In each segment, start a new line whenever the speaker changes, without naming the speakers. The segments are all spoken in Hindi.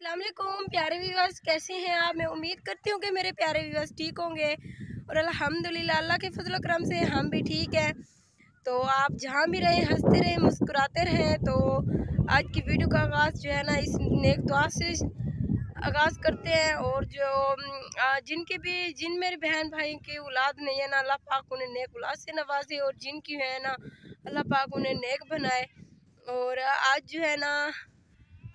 अस्सलाम वालेकुम प्यारे व्यूअर्स, कैसे हैं आप। मैं उम्मीद करती हूँ कि मेरे प्यारे व्यूअर्स ठीक होंगे और अल्हम्दुलिल्लाह अल्लाह के फजल करम से हम भी ठीक हैं। तो आप जहाँ भी रहें हंसते रहें मुस्कुराते रहें। तो आज की वीडियो का आगाज़ जो है ना इस नेक दुआ से आगाज़ करते हैं। और जो जिन मेरे बहन भाई की औलाद नहीं है ना, अल्लाह पाक उन्हें नेक औलाद से नवाजे और जिनकी है ना अल्लाह पाक उन्हें नेक बनाए। और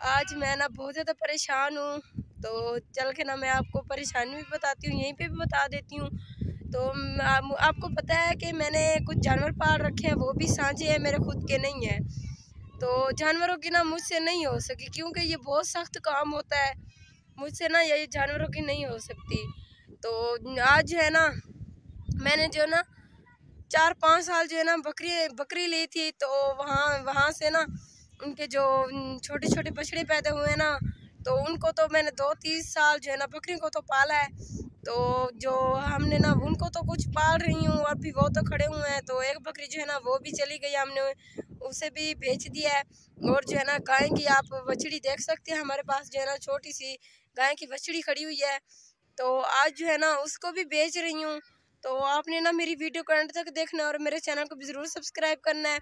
आज मैं ना बहुत ज़्यादा परेशान हूँ। तो चल के ना मैं आपको परेशानी भी बताती हूँ, यहीं पे भी बता देती हूँ। तो आपको पता है कि मैंने कुछ जानवर पाल रखे हैं, वो भी साझे हैं, मेरे खुद के नहीं हैं। तो जानवरों की ना मुझसे नहीं हो सकी क्योंकि ये बहुत सख्त काम होता है, मुझसे ना ये जानवरों की नहीं हो सकती। तो आज जो है ना मैंने जो ना 4-5 साल जो है ना बकरी ली थी। तो वहाँ से ना उनके जो छोटे छोटे बछड़े पैदा हुए हैं ना, तो उनको तो मैंने 2-3 साल जो है ना बकरी को तो पाला है। तो जो हमने ना उनको तो कुछ पाल रही हूँ, अभी वो तो खड़े हुए हैं। तो एक बकरी जो है ना वो भी चली गई, हमने उसे भी बेच दिया है। और जो है ना गाय की आप बछड़ी देख सकते हैं, हमारे पास जो है ना छोटी सी गाय की बछड़ी खड़ी हुई है। तो आज जो है ना उसको भी बेच रही हूँ। तो आपने ना मेरी वीडियो को एंड तक देखना और मेरे चैनल को भी ज़रूर सब्सक्राइब करना है।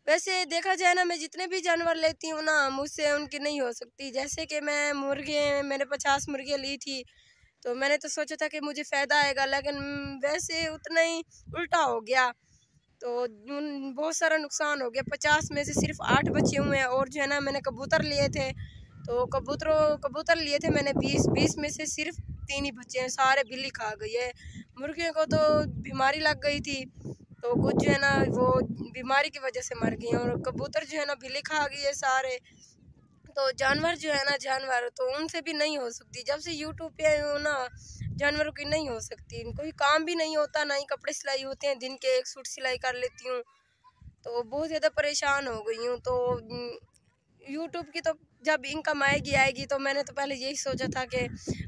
वैसे देखा जाए ना मैं जितने भी जानवर लेती हूँ ना मुझसे उनकी नहीं हो सकती। जैसे कि मैंने 50 मुर्गियाँ ली थी। तो मैंने तो सोचा था कि मुझे फ़ायदा आएगा, लेकिन वैसे उतना ही उल्टा हो गया। तो बहुत सारा नुकसान हो गया। 50 में से सिर्फ 8 बचे हुए हैं। और जो है ना मैंने कबूतर लिए थे, तो कबूतर लिए थे मैंने 20 में से सिर्फ 3 ही बचे हैं, सारे बिल्ली खा गई है। मुर्गियों को तो बीमारी लग गई थी, तो कुछ जो है ना वो बीमारी की वजह से मर गई हैं। और कबूतर जो है ना बिल्ली खा गई है सारे। तो जानवर जो है ना जानवर तो उनसे भी नहीं हो सकती। जब से यूट्यूब पे आई हूँ ना जानवरों की नहीं हो सकती। कोई काम भी नहीं होता, ना ही कपड़े सिलाई होते हैं, दिन के एक सूट सिलाई कर लेती हूँ। तो बहुत ज़्यादा परेशान हो गई हूँ। तो यूट्यूब की तो जब इनकम आएगी तो मैंने तो पहले यही सोचा था कि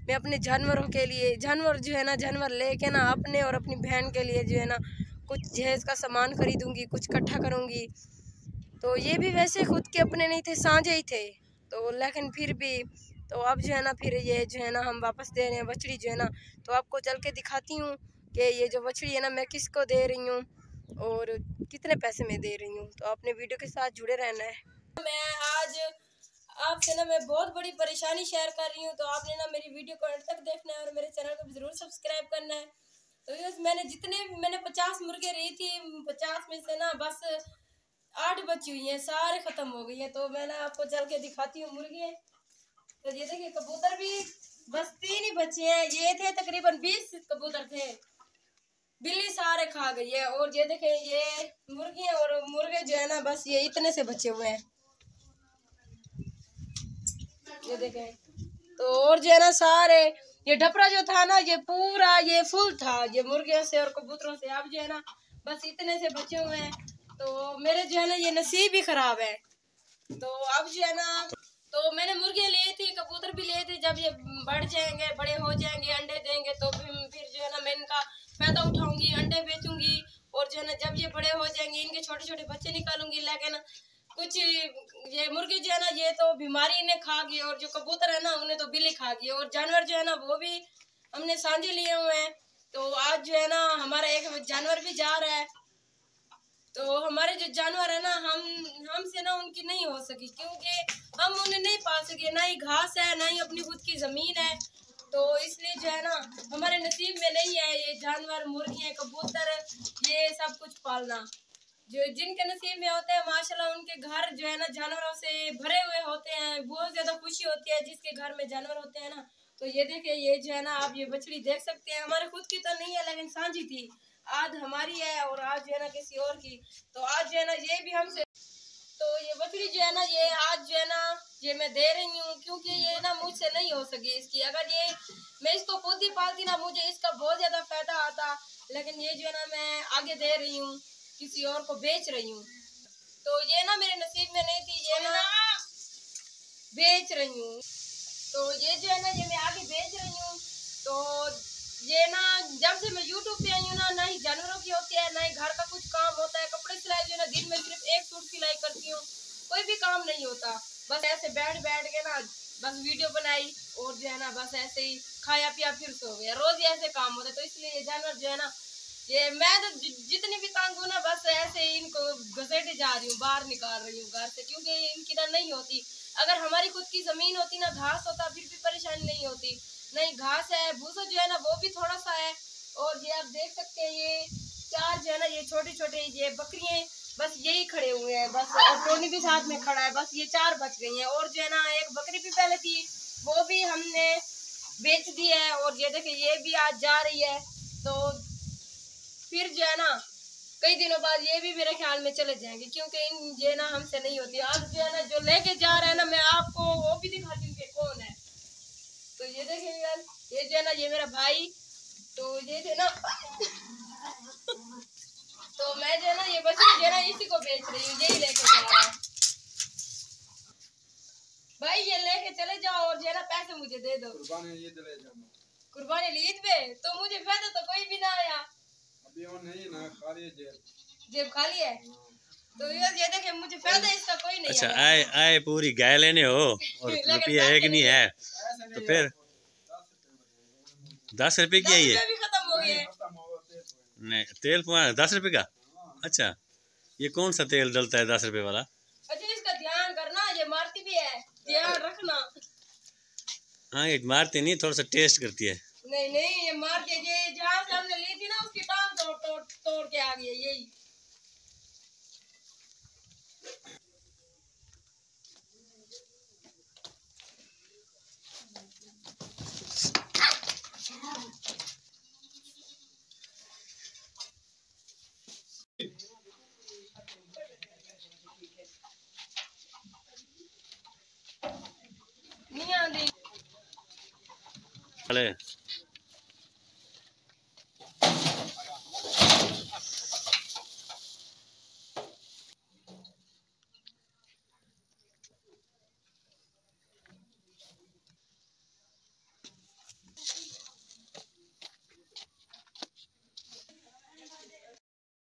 मैं अपने जानवरों के लिए जानवर लेके ना अपने और अपनी बहन के लिए जो है ना कुछ जहेज का सामान खरीदूंगी, कुछ इकट्ठा करूँगी। तो ये भी वैसे खुद के अपने नहीं थे, साझे ही थे। तो लेकिन फिर भी तो अब जो है ना फिर ये जो है ना हम वापस दे रहे हैं बछड़ी जो है ना। तो आपको चल के दिखाती हूँ कि ये जो बछड़ी है ना मैं किसको दे रही हूँ और कितने पैसे में दे रही हूँ। तो आपने वीडियो के साथ जुड़े रहना है। मैं आज आपसे ना मैं बहुत बड़ी परेशानी शेयर कर रही हूँ। तो आपने ना मेरी वीडियो को अंत तक देखना है और मेरे चैनल को भी ज़रूर सब्सक्राइब करना है। तो मैंने 50 मुर्गे रही थी, 50 में से ना बस 8 बची हुई हैं, सारे ख़त्म हो गई हैं। तो मैं ना आपको चल के दिखाती हूँ मुर्गे। तो ये देखिए कबूतर भी बस 3 ही बचे हैं। ये थे तकरीबन 20 कबूतर थे, बिल्ली सारे खा गई है। और ये देखें ये मुर्गियाँ और मुर्गे जो है ना बस ये इतने से बचे हुए हैं, ये देखें। तो और जो है ना सारे ये डपरा जो था ना ये पूरा ये फुल था ये मुर्गियों से और कबूतरों से। अब जो है ना बस इतने से बचे हुए हैं। तो मेरे जो है ना ये नसीब ही खराब है। तो अब जो है ना तो मैंने मुर्गियाँ लिए थी, कबूतर भी लिए थे। जब ये बढ़ जाएंगे, बड़े हो जाएंगे, अंडे देंगे तो फिर जो है ना मैं इनका फायदा उठाऊंगी, अंडे बेचूंगी। और जो है ना जब ये बड़े हो जाएंगे इनके छोटे छोटे बच्चे निकालूंगी। लेकिन कुछ ये मुर्गी जो है ना ये तो बीमारी इन्हें खा गई और जो कबूतर है ना उन्हें तो बिल्ली खा गई। और जानवर जो है ना वो भी हमने सांझे लिए हुए हैं। तो आज जो है ना हमारा एक जानवर भी जा रहा है। तो हमारे जो जानवर है ना हमसे ना उनकी नहीं हो सकी क्योंकि हम उन्हें नहीं पाल सके, ना ही घास है ना ही अपनी खुद की ज़मीन है। तो इसलिए जो है ना हमारे नसीब में नहीं है ये जानवर, मुर्गियाँ, कबूतर, ये सब कुछ पालना। जो जिनके नसीब में होते हैं माशाल्लाह उनके घर जो है ना जानवरों से भरे हुए होते हैं, बहुत ज़्यादा खुशी होती है जिसके घर में जानवर होते हैं ना। तो ये देखिए ये जो है ना आप ये बछड़ी देख सकते हैं, हमारे खुद की तो नहीं है लेकिन साझी थी। आज हमारी है और आज जो है ना किसी और की। तो आज जो है ना ये भी हमसे। तो ये बकरी जो है ना ये आज जो है ना ये मैं दे रही हूँ क्योंकि ये ना मुझसे नहीं हो सकी इसकी। अगर ये मैं इसको खुद ही पालती ना मुझे इसका बहुत ज़्यादा फायदा आता। लेकिन ये जो है ना मैं आगे दे रही हूँ, किसी और को बेच रही हूँ। तो ये ना मेरे नसीब में नहीं थी, ये ना बेच रही हूँ। तो ये जो है ना ये मैं आगे बेच रही हूँ। तो ये ना जब से मैं यूट्यूब पे आई हूँ ना ही जानवरों की होती है ना ही घर का कुछ काम होता है। कपड़े सिलाई जो है ना दिन में सिर्फ एक सूट सिलाई करती हूँ, कोई भी काम नहीं होता। बस ऐसे बैठ बैठ के ना बस वीडियो बनाई और जो है ना बस ऐसे ही खाया पिया फिर सो गया। रोज ही ऐसे काम होते, तो इसलिए ये जानवर जो है ना, ये मैं तो जितनी भी तंग हूँ ना, बस ऐसे ही इनको घसीटे जा रही हूँ, बाहर निकाल रही हूँ घर से, क्योंकि इनकी ना नहीं होती। अगर हमारी खुद की जमीन होती ना, घास होता, फिर भी परेशानी नहीं होती। नहीं, घास है, भूसा जो है ना वो भी थोड़ा सा है। और ये आप देख सकते हैं, ये चार जो है ना, ये छोटे छोटे ये बकरियां बस यही खड़े हुए हैं बस, और टोनी भी साथ में खड़ा है, बस ये चार बच गई हैं। और जो है ना एक बकरी भी पहले थी, वो भी हमने बेच दी है। और ये देखिए ये भी आज जा रही है, तो फिर जो है ना कई दिनों बाद ये भी मेरे ख्याल में चले जाएंगे, क्योंकि इन ये ना हमसे नहीं होती। आज जो है ना जो लेके जा रहा है ना, मैं आपको वो भी दिखाती हूँ कि कौन है। तो ये देखिए यार, ये जो है ना ये मेरा भाई, तो ये थे ना तो मैं जो है ना ये बच्चे जो है ना इसी को बेच रही हूँ, यही लेके जा रहा है भाई। ये लेके चले जाओ और जो है ना पैसे मुझे दे दो। कुर्बानी ईद पे तो मुझे फायदा तो कोई भी ना आया अभी। वो नहीं ना, खाली जेब खाली है। तो ये देखे मुझे फायदा इसका कोई नहीं।
अच्छा, आए आए पूरी गाय लेने हो और रुपया एक नहीं है, तो फिर 10 रुपए की है ये
भी खत्म हो गए।
नहीं, तेल 10 रुपए का। अच्छा, ये कौन सा तेल डलता है 10 रुपए वाला?
अच्छा, इसका ध्यान करना, ये मारती भी है, ध्यान रखना।
हाँ, ये मारती नहीं, थोड़ा सा टेस्ट करती है।
नहीं नहीं, ये मार के, ये जहाँ से हमने ली थी ना उसकी टांग तोड़ के आ गई है यही। नहीं आंधी।